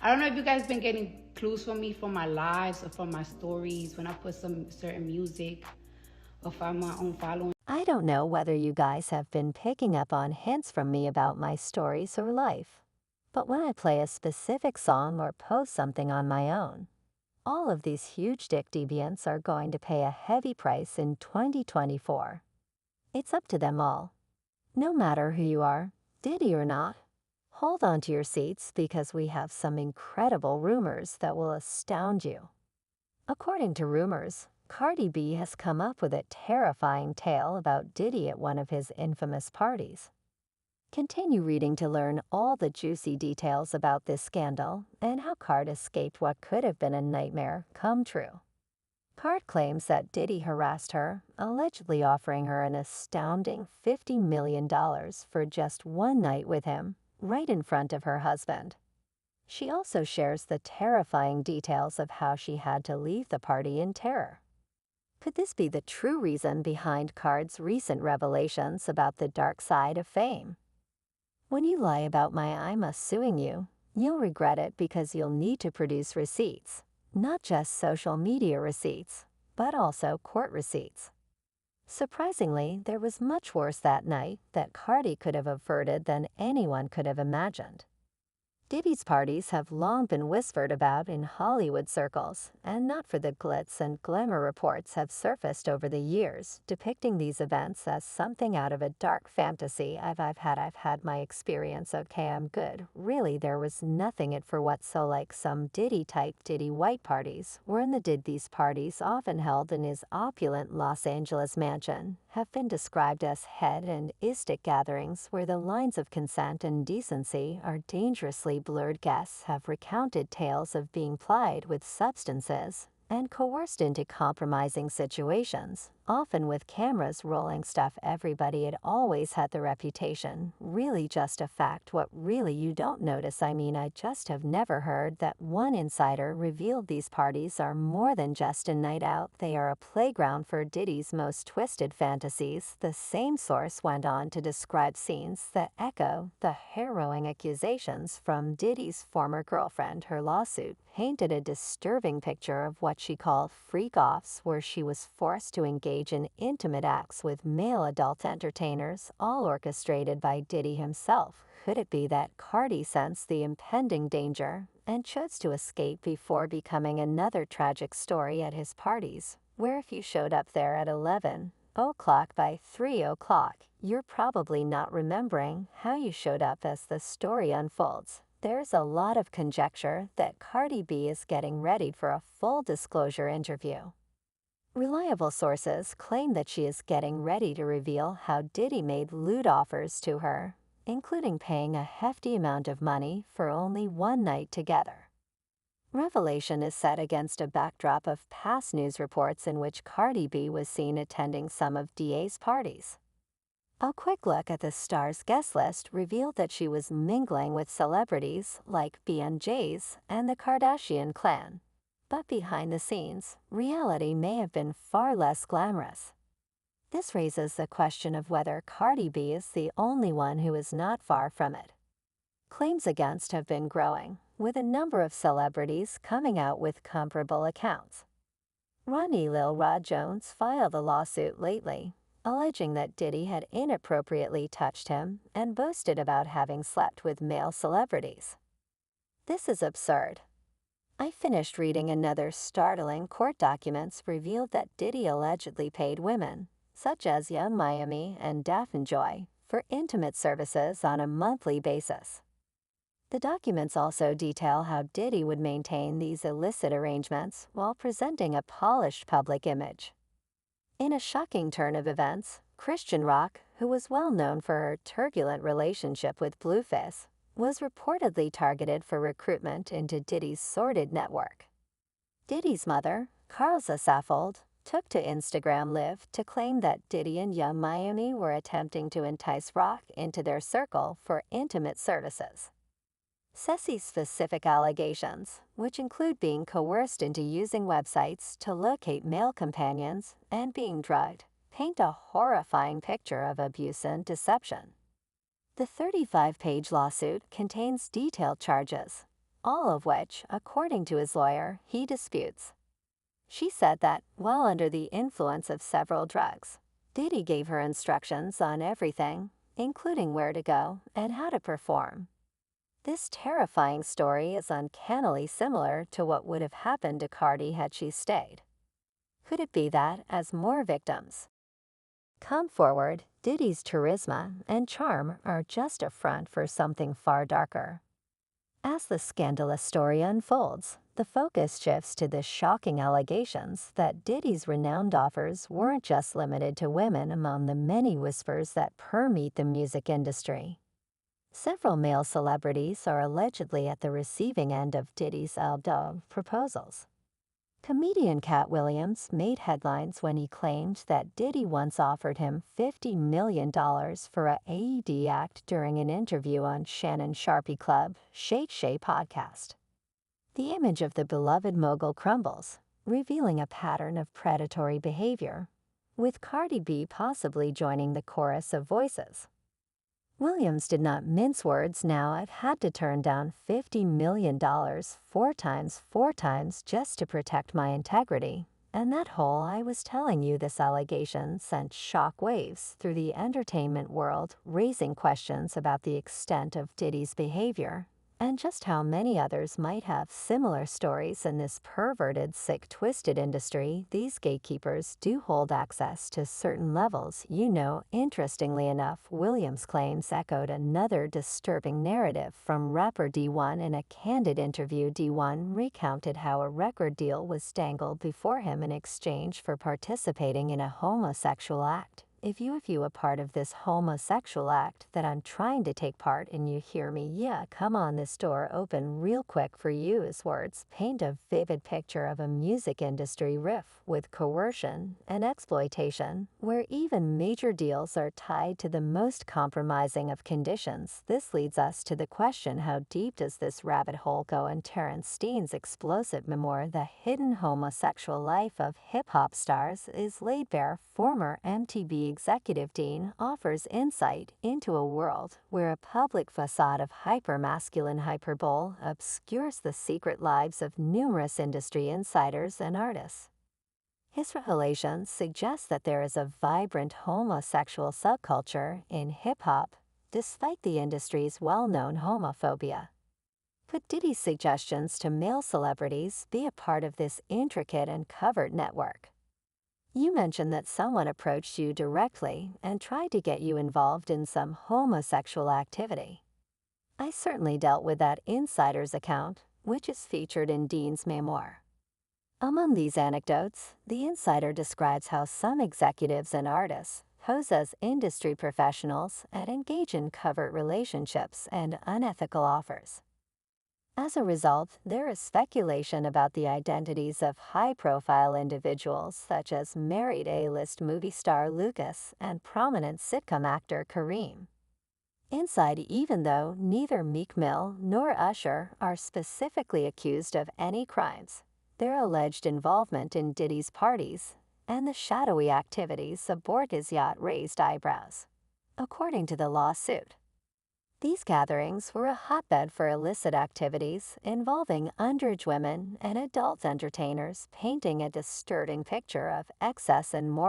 I don't know if you guys been getting clues from me from my lives or from my stories when I put some certain music or find my own following. I don't know whether you guys have been picking up on hints from me about my stories or life, but when I play a specific song or post something on my own, all of these huge dick deviants are going to pay a heavy price in 2024. It's up to them all. No matter who you are, Diddy or not, hold on to your seats because we have some incredible rumors that will astound you. According to rumors, Cardi B has come up with a terrifying tale about Diddy at one of his infamous parties. Continue reading to learn all the juicy details about this scandal and how Card escaped what could have been a nightmare come true. Card claims that Diddy harassed her, allegedly offering her an astounding $50 million for just one night with him, right in front of her husband. She also shares the terrifying details of how she had to leave the party in terror. Could this be the true reason behind Card's recent revelations about the dark side of fame? When you lie about my "I'm suing you," you'll regret it because you'll need to produce receipts, not just social media receipts, but also court receipts. Surprisingly, there was much worse that night that Cardi could have averted than anyone could have imagined. Diddy's parties have long been whispered about in Hollywood circles, and not for the glitz and glamour reports have surfaced over the years, depicting these events as something out of a dark fantasy. I've had my experience, okay, I'm good. Really, there was nothing it for what, so like some Diddy-type Diddy white parties, wherein these parties, often held in his opulent Los Angeles mansion, have been described as head and istic gatherings where the lines of consent and decency are dangerously blurred. Guests have recounted tales of being plied with substances and coerced into compromising situations, often with cameras rolling. Stuff everybody had always had the reputation, really just a fact. What really you don't notice, I just have never heard that one insider revealed these parties are more than just a night out, they are a playground for Diddy's most twisted fantasies. The same source went on to describe scenes that echo the harrowing accusations from Diddy's former girlfriend. Her lawsuit painted a disturbing picture of what she called freak-offs, where she was forced to engage in intimate acts with male adult entertainers, all orchestrated by Diddy himself. Could it be that Cardi sensed the impending danger and chose to escape before becoming another tragic story at his parties, where if you showed up there at 11 o'clock by 3 o'clock, you're probably not remembering how you showed up as the story unfolds? There's a lot of conjecture that Cardi B is getting ready for a full disclosure interview. Reliable sources claim that she is getting ready to reveal how Diddy made lewd offers to her, including paying a hefty amount of money for only one night together. Revelation is set against a backdrop of past news reports in which Cardi B was seen attending some of DA's parties. A quick look at the star's guest list revealed that she was mingling with celebrities like B&J's and the Kardashian clan. But behind the scenes, reality may have been far less glamorous. This raises the question of whether Cardi B is the only one who is not far from it. Claims against have been growing, with a number of celebrities coming out with comparable accounts. Ronnie Lil Rod Jones filed a lawsuit lately, alleging that Diddy had inappropriately touched him and boasted about having slept with male celebrities. This is absurd. I finished reading another startling court documents revealed that Diddy allegedly paid women, such as Young Miami and Daphne Joy, for intimate services on a monthly basis. The documents also detail how Diddy would maintain these illicit arrangements while presenting a polished public image. In a shocking turn of events, Christian Rock, who was well known for her turbulent relationship with Blueface, was reportedly targeted for recruitment into Diddy's sordid network. Diddy's mother, Carlza Saffold, took to Instagram Live to claim that Diddy and Young Miami were attempting to entice Rock into their circle for intimate services. Ceci's specific allegations, which include being coerced into using websites to locate male companions and being drugged, paint a horrifying picture of abuse and deception. The 35-page lawsuit contains detailed charges, all of which, according to his lawyer, he disputes. She said that, while under the influence of several drugs, Diddy gave her instructions on everything, including where to go and how to perform. This terrifying story is uncannily similar to what would have happened to Cardi had she stayed. Could it be that, as more victims come forward, Diddy's charisma and charm are just a front for something far darker? As the scandalous story unfolds, the focus shifts to the shocking allegations that Diddy's renowned offers weren't just limited to women among the many whispers that permeate the music industry. Several male celebrities are allegedly at the receiving end of Diddy's outdoor proposals. Comedian Cat Williams made headlines when he claimed that Diddy once offered him $50 million for a AED act during an interview on Shannon Sharpie Club Shay Shay podcast. The image of the beloved mogul crumbles, revealing a pattern of predatory behavior, with Cardi B possibly joining the chorus of voices. Williams did not mince words. Now I've had to turn down $50 million four times just to protect my integrity. And that whole I was telling you this allegation sent shock waves through the entertainment world, raising questions about the extent of Diddy's behavior and just how many others might have similar stories in this perverted, sick, twisted industry. These gatekeepers do hold access to certain levels. Interestingly enough, Williams' claims echoed another disturbing narrative from rapper D1. In a candid interview, D1 recounted how a record deal was dangled before him in exchange for participating in a homosexual act. If you a part of this homosexual act that I'm trying to take part in, you hear me? Yeah, come on, this door open real quick for you. His words paint a vivid picture of a music industry rife with coercion and exploitation, where even major deals are tied to the most compromising of conditions. This leads us to the question, how deep does this rabbit hole go? In Terrence Stein's explosive memoir, The Hidden Homosexual Life of Hip-Hop Stars, is laid bare. Former MTV executive Dean offers insight into a world where a public facade of hyper-masculine hyperbole obscures the secret lives of numerous industry insiders and artists. His revelations suggest that there is a vibrant homosexual subculture in hip-hop, despite the industry's well-known homophobia. Could Diddy's suggestions to male celebrities be a part of this intricate and covert network? You mentioned that someone approached you directly and tried to get you involved in some homosexual activity. I certainly dealt with that insider's account, which is featured in Dean's memoir. Among these anecdotes, the insider describes how some executives and artists pose as industry professionals and engage in covert relationships and unethical offers. As a result, there is speculation about the identities of high-profile individuals such as married A-list movie star Lucas and prominent sitcom actor Kareem. Inside, even though neither Meek Mill nor Usher are specifically accused of any crimes, their alleged involvement in Diddy's parties and the shadowy activities aboard his yacht raised eyebrows. According to the lawsuit, these gatherings were a hotbed for illicit activities involving underage women and adult entertainers, painting a disturbing picture of excess and moral